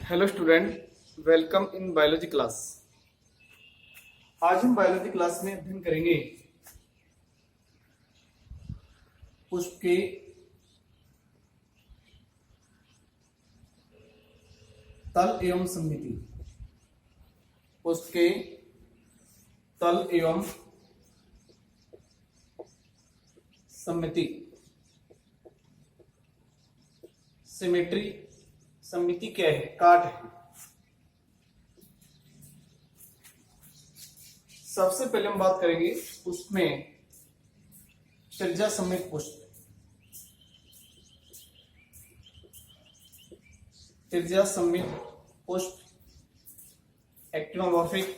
Hello student, welcome in biology class. आज हम biology class में अध्ययन करेंगे पुष्प के तल एवं सममिति। पुष्प के तल एवं सममिति, सिमेट्री। सममिति क्या है? काट है। सबसे पहले हम बात करेंगे पुष्प में त्रिज्या सममित पुष्प। त्रिज्या सममित पुष्प एक्टिनोमॉर्फिक,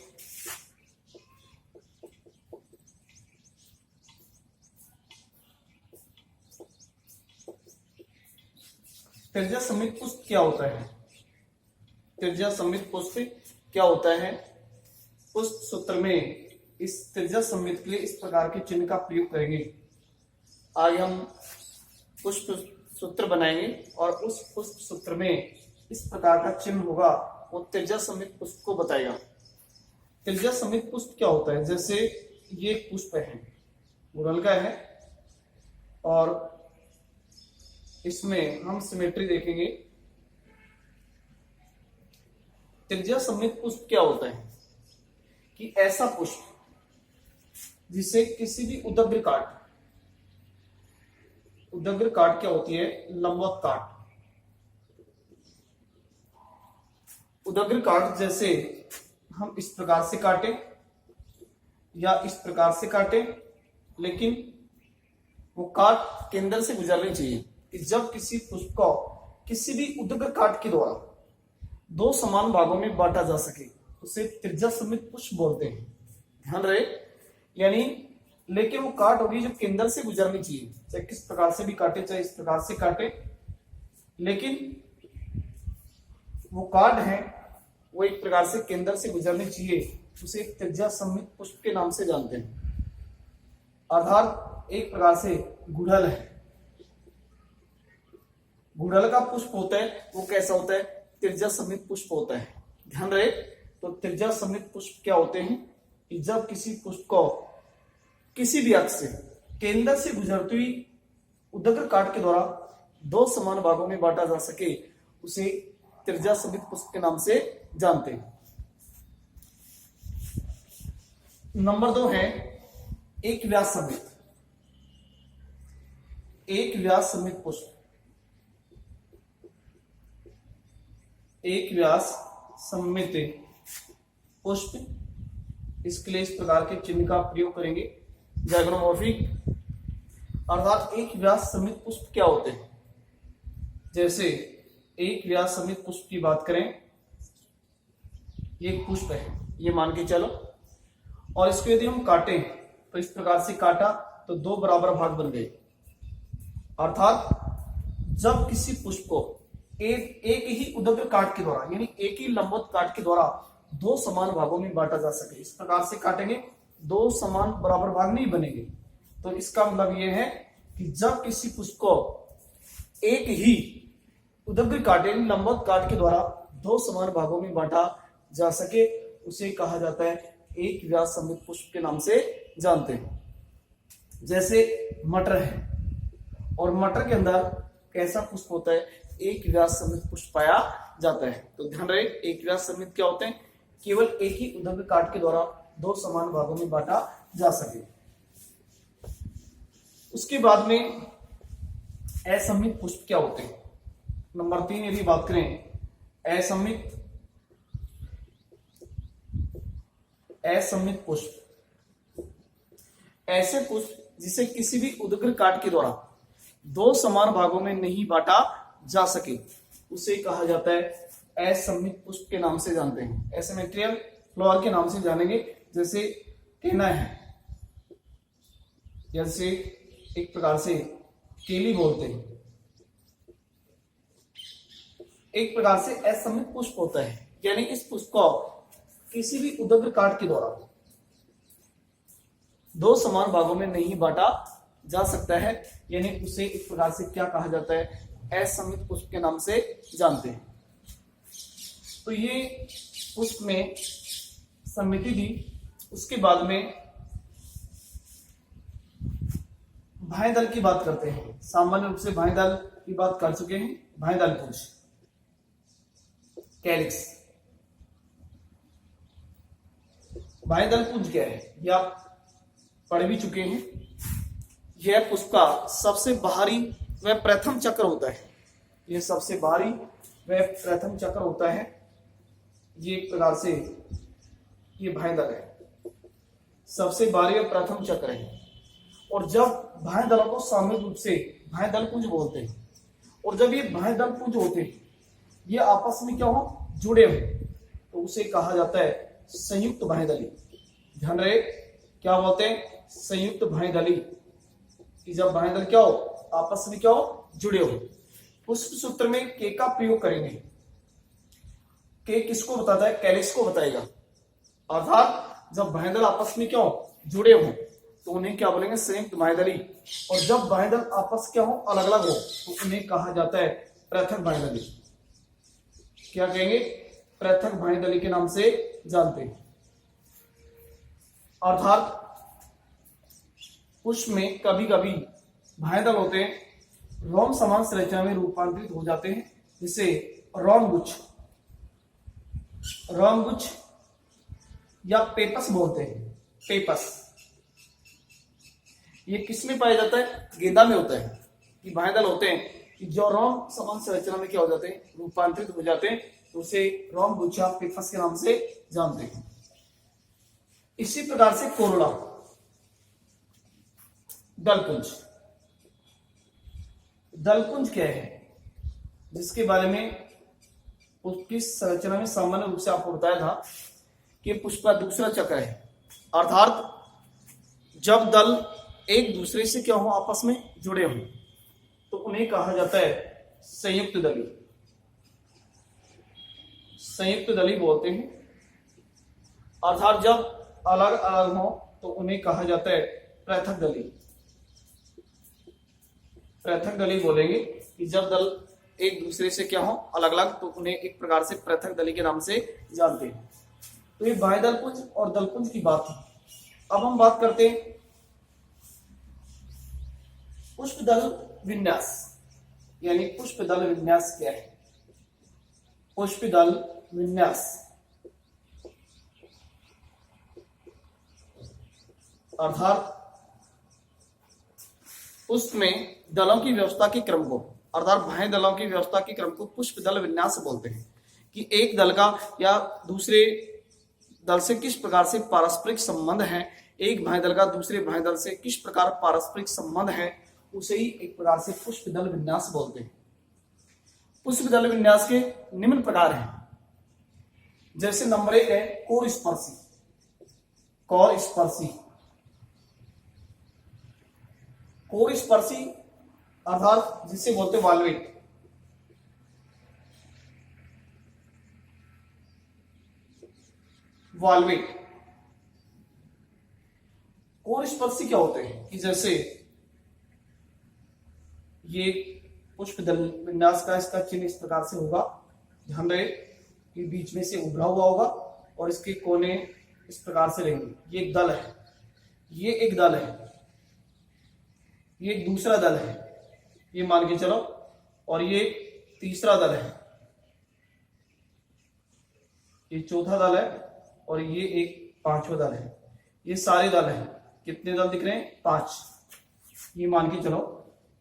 त्रिज्या सममित पुष्प क्या होता है? त्रिज्या सममित पुष्प क्या होता है? पुष्प सूत्र में इस त्रिज्या सममित के लिए इस प्रकार के चिन्ह का प्रयोग करेंगे। आज हम पुष्प सूत्र बनाएंगे और उस पुष्प सूत्र में इस प्रकार का चिन्ह होगा, वो त्रिज्या सममित पुष्प को बताएगा। त्रिज्या सममित पुष्प क्या होता है? जैसे ये पुष्प है, गुड़हल का है, और इसमें हम सिमेट्री देखेंगे। त्रिज्या सममित पुष्प क्या होता है कि ऐसा पुष्प जिसे किसी भी उदग्र काट क्या होती है? लंबवत काट। उदग्र काट जैसे हम इस प्रकार से काटें या इस प्रकार से काटें, लेकिन वो काट केंद्र से गुजरनी चाहिए। कि जब किसी पुष्प को किसी भी उदग्र काट के द्वारा दो समान भागों में बांटा जा सके, उसे त्रिज्या सममित पुष्प बोलते हैं। ध्यान रहे, यानी लेकिन वो काट होगी जो केंद्र से गुजरनी चाहिए। चाहे किस प्रकार से भी काटे, चाहे इस प्रकार से काटे, लेकिन वो काट है वो एक प्रकार से केंद्र से गुजरनी चाहिए, उसे त्रिज्या सममित पुष्प के नाम से जानते हैं। आधार एक प्रकार से गुड़हल है। गुड़हल का पुष्प होता है, वो कैसा होता है? त्रिज्या सममित पुष्प होता है। ध्यान रहे, तो त्रिज्या सममित पुष्प क्या होते हैं कि जब किसी पुष्प को किसी भी अक्ष से केंद्र से गुजरती हुई उदग्र काट के द्वारा दो समान भागों में बांटा जा सके, उसे त्रिज्या सममित पुष्प के नाम से जानते हैं। नंबर 2 है एक व्यास सममित। एक व्यास सममित पुष्प। एक व्यास सममित पुष्प, इसके लिए इस प्रकार के चिन्ह का प्रयोग करेंगे, जैगोनोमॉर्फिक। अर्थात एक व्यास सममित पुष्प क्या होते हैं? जैसे एक व्यास सममित पुष्प की बात करें, ये एक पुष्प है, ये मान के चलो, और इसको यदि हम काटें तो इस प्रकार से काटा तो दो बराबर भाग बन गए। अर्थात जब किसी पुष्प को एक ही उदग्र काट के द्वारा, यानी एक ही लंबवत काट के द्वारा दो समान भागों में बांटा जा सके, इस प्रकार से काटेंगे दो समान बराबर भाग नहीं बनेंगे। तो इसका मतलब यह है कि जब किसी पुष्प को एक ही उदग्र काट यानी लंबवत काट के द्वारा दो समान भागों में बांटा जा सके, उसे कहा जाता है एक व्यास सममित पुष्प के नाम से जानते हैं। जैसे मटर है, और मटर के अंदर कैसा पुष्प होता है? एक व्यास सममित पुष्प पाया जाता है। तो ध्यान रहे, एक व्यास सममित क्या होते हैं? केवल एक ही उदग्र काट के द्वारा दो समान भागों में बांटा जा सके। उसके बाद में असममित पुष्प क्या होते हैं? नंबर 3 यदि बात करें, असममित पुष्प। ऐसे पुष्प जिसे किसी भी उदग्र काट के द्वारा दो समान भागों में नहीं बांटा जा सके, उसे कहा जाता है असममित पुष्प के नाम से जानते हैं। एसिमेट्रियल फ्लावर के नाम से जानेंगे। जैसे टेना है, जैसे एक प्रकार से केली बोलते हैं, एक प्रकार से असममित पुष्प होता है, यानी इस पुष्प को किसी भी उदग्र काट के द्वारा दो समान भागों में नहीं बांटा जा सकता है, यानी उसे इस प्रकार से क्या कहा जाता है? असममित पुष्प के नाम से जानते हैं। तो ये पुष्प में समिति दी, उसके बाद में भाई दल की बात करते हैं। सामान्य रूप से भाई दल की बात कर चुके हैं। भाई दल पुंज, कैलिक्स। भाई दल पुंज क्या है ये आप पढ़ भी चुके हैं। यह पुष्प का सबसे बाहरी वह प्रथम चक्र होता है। यह सबसे बाहरी वह प्रथम चक्र होता है। ये एक प्रकार से ये भाई दल है, सबसे बाहरी और प्रथम चक्र है। और जब भाई दलों को सामूहिक रूप से भाई दल पुंज बोलते हैं, और जब ये भाई दल पुंज होते हैं, ये आपस में क्या हो, जुड़े हो, तो उसे कहा जाता है संयुक्त भाई दली। ध्यान रहे, क्या बोलते हैं, संयुक्त भाई दली। कि जब भाई दल क्या हो, आपस में क्या हो, जुड़े हो। पुष्प सूत्र में के का प्रयोग करेंगे। के किसको बताता है, कैलिक्स को बताएगा। अर्थात जब भाई दल आपस में क्या हो, जुड़े हो, तो उन्हें क्या बोलेंगे, संयुक्त भाई दली। और जब भाई दल आपस क्या हो, अलग अलग हो, तो उन्हें कहा जाता है पृथक भाई दली। क्या कहेंगे, पृथक भाई दली के नाम से जानते हैं। अर्थात पुष्प में कभी कभी भाई दल होते हैं, रोम समान संरचना में रूपांतरित हो जाते हैं, जिसे रोमगुच्छ, रोमगुच्छ या पेपस बोलते हैं। पेपस ये किसमें पाया जाता है, गेंदा में होता है। कि भाई दल होते हैं कि जो रोम समान संरचना में क्या हो जाते हैं, रूपांतरित हो जाते हैं, तो उसे रोमगुच्छ या पेपस के नाम से जानते हैं। इसी प्रकार से कोरोला, दलपुंज। दलपुंज क्या है, जिसके बारे में उसकी संरचना में सामान्य रूप से आपको बताया था कि पुष्प का दूसरा चक्र है। अर्थात जब दल एक दूसरे से क्या हो, आपस में जुड़े हो, तो उन्हें कहा जाता है संयुक्त दली। संयुक्त दली बोलते हैं। अर्थात जब अलग अलग हो, तो उन्हें कहा जाता है पृथक दली। पृथक दली बोलेंगे कि जब दल एक दूसरे से क्या हो, अलग अलग, तो उन्हें एक प्रकार से पृथक दली के नाम से जानते हैं। तो ये भाई दलपुंज और दलपुंज की बात है। अब हम बात करते हैं पुष्प दल विन्यास, यानी पुष्प दल विन्यास क्या है। पुष्प दल विन्यास अर्थात पुष्प में दलों की व्यवस्था के क्रम को, अर्थात भाई दलों की व्यवस्था के क्रम को पुष्प दल विन्यास बोलते हैं। कि एक दल का या दूसरे दल से किस प्रकार से पारस्परिक संबंध है, एक भाई दल का दूसरे भाई दल से किस प्रकार पारस्परिक संबंध है, उसे ही एक प्रकार से पुष्प दल विन्यास बोलते हैं। पुष्प दल विन्यास के निम्न प्रकार हैं। जैसे नंबर 1 है कोर स्पर्शी। कोर स्पर्शी, कोर स्पर्शी अर्थात जिसे बोलते हैं वाल्वेट। वाल्वेट कोर स्पर्शी क्या होते हैं कि जैसे ये पुष्प दल विन्यास का इसका चिन्ह इस प्रकार से होगा। ध्यान रहे कि बीच में से उभरा हुआ होगा और इसके कोने इस प्रकार से रहेंगे। ये एक दल है, ये एक दल है, ये एक दूसरा दल है, ये मान के चलो, और ये तीसरा दल है, ये चौथा दल है, और ये एक पांचवा दल है। ये सारे दल हैं। कितने दल दिख रहे हैं, 5। ये मान के चलो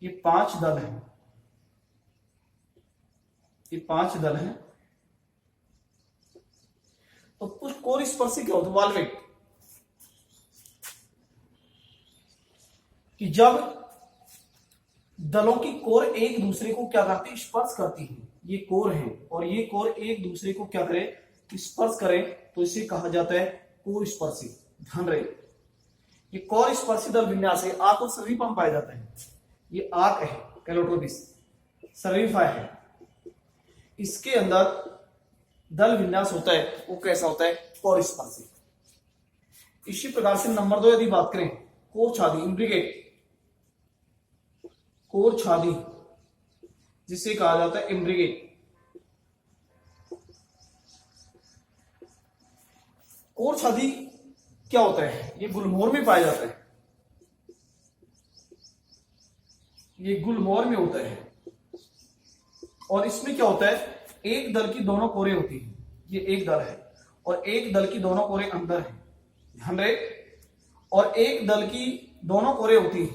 ये 5 दल हैं, ये 5 दल हैं। तो कुछ कोर स्पर्शी क्या होता है, वाल्वेट। कि जब दलों की कोर एक दूसरे को क्या करती है, स्पर्श करती है। ये कोर है और ये कोर एक दूसरे को क्या करे, स्पर्श करें, तो इसे कहा जाता है कोर स्पर्शी। ध्यान रहे ये कोर स्पर्शी दल विन्यास है। आंख और शरीर पर पाया जाता है। ये आंख है कैलोट्रोपिस, शरीफा है, इसके अंदर दल विन्यास होता है। वो कैसा होता है, कोर स्पर्शी। इसी प्रकार से नंबर 2 यदि बात करें, कोर छादी, इम्ब्रिगेट। कोर छादी जिसे कहा जाता है इम्ब्रिगेट। कोर छादी क्या होता है? ये गुलमोहर में पाया जाता है, ये गुलमोहर में होता है। और इसमें क्या होता है, एक दल की दोनों कोरें होती है, ये एक दल है और एक दल की दोनों कोरें अंदर है, ध्यान रहे। और एक दल की दोनों कोरें होती है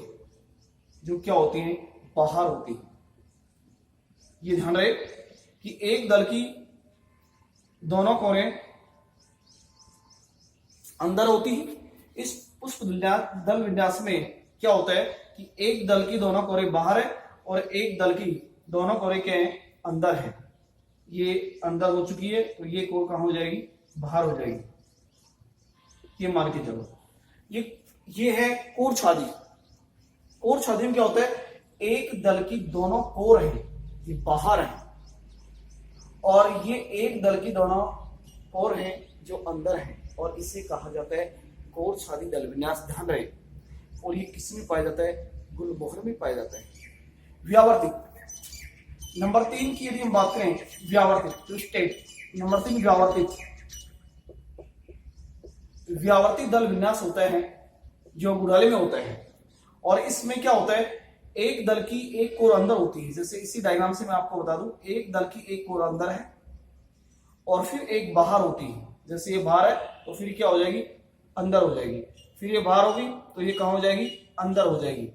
जो क्या होती हैं, बाहर होती है। ये ध्यान रहे कि एक दल की दोनों कोरें अंदर होती है। इस पुष्प दल विन्यास में क्या होता है कि एक दल की दोनों कोरें बाहर है और एक दल की दोनों कोरें क्या है, अंदर है। ये अंदर हो चुकी है तो ये कोर कहां हो जाएगी, बाहर हो जाएगी। ये मान के चलो, ये है कोर छादी। कोर छादी में क्या होता है, एक दल की दोनों कोर है, ये बाहर है, और ये एक दल की दोनों कोर है जो अंदर है, और इसे कहा जाता है कोर छादी दल विन्यास, ध्यान रहे। और ये किस में पाया जाता है, गुलमोहर में पाया जाता है। व्यावर्तिक नंबर 3 की यदि हम बात करें, व्यावर्तिक तो स्टेट नंबर 3 व्यावर्तिक दल विन्यास होता है जो गुड़ाले में होता है। और इसमें क्या होता है, एक दल की एक कोर अंदर होती है। जैसे इसी डायग्राम से मैं आपको बता दूं, एक दल की एक कोर अंदर है और फिर एक बाहर होती है। जैसे ये बाहर है तो फिर क्या हो जाएगी, अंदर हो जाएगी। फिर ये बाहर होगी तो ये कहां हो जाएगी, अंदर हो जाएगी।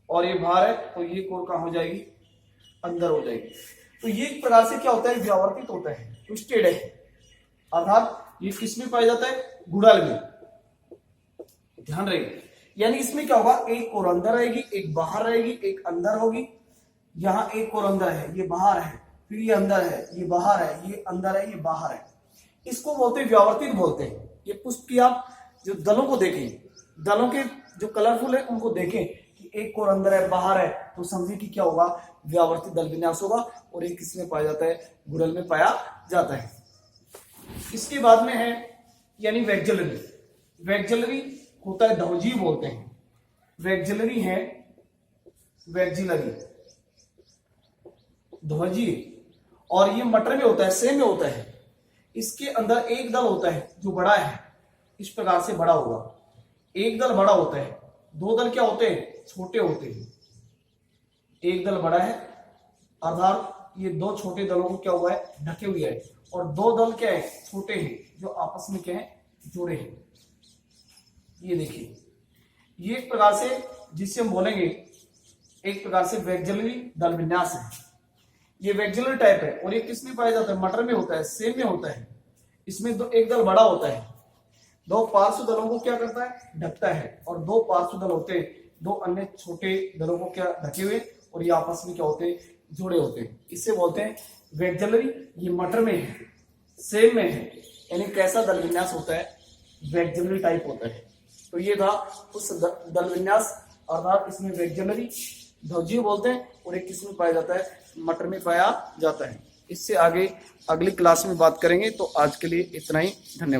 और ये बाहर है तो ये कोर कहां हो जाएगी, अंदर हो जाएगी। तो ये एक प्रकार से क्या होता है, व्यावर्तित होता है, ट्विस्टेड है। अर्थात ये किस में पाया जाता है, गुड़ाल में, ध्यान रहे। यानी इसमें क्या होगा, एक कोर अंदर रहेगी, एक बाहर रहेगी, एक अंदर होगी। यहाँ एक कोर अंदर है, ये बाहर है, फिर ये अंदर है, ये बाहर है, ये अंदर है, ये बाहर है। इसको बोलते हैं व्यावर्तित बोलते हैं। ये पुष्प की आप जो दलों को देखें, दलों के जो कलरफुल है उनको देखें कि एक कोर अंदर है, बाहर है, तो समझिए कि क्या होगा, व्यावर्तित दल विन्यास होगा। और ये किस में पाया जाता है, गुड़हल में पाया जाता है। इसके बाद में है यानी वैक्जलरी। वैक्जलरी होता है, ध्वजी बोलते हैं। वैक्जलरी है, वैक्जलरी ध्वजी, और ये मटर में होता है, सेम में होता है। इसके अंदर एक दल होता है जो बड़ा है, इस प्रकार से बड़ा होगा। एक दल बड़ा होता है, दो दल क्या होते हैं, छोटे होते हैं। एक दल बड़ा है अर्थात ये दो छोटे दलों को क्या हुआ है, ढके हुए है, और दो दल क्या है, छोटे हैं जो आपस में क्या है, जुड़े हैं। ये देखिए, ये एक प्रकार से जिसे हम बोलेंगे एक प्रकार से वैक्जलरी दल विन्यास है। ये वैक्जलरी टाइप है और ये किस में पाया जाता है, मटर में होता है, सेम में होता है। इसमें एक दल बड़ा होता है, दो पार्श्व दलों को क्या करता है, ढकता है, और दो पार्श्व दल होते हैं, दो अन्य छोटे दलों को क्या ढके हुए, और ये आपस में क्या होते हैं, जुड़े होते हैं। इसे बोलते हैं वैक्जलरी। ये मटर में है, सेम में है, यानी कैसा दल विन्यास होता है, वैक्जलरी टाइप होता है। तो ये था उस दल विन्यास, अर्थात इसमें वैक्जलरी ध्वजी बोलते हैं, और एक किस में पाया जाता है, मटर में पाया जाता है। इससे आगे अगली क्लास में बात करेंगे। तो आज के लिए इतना ही, धन्यवाद।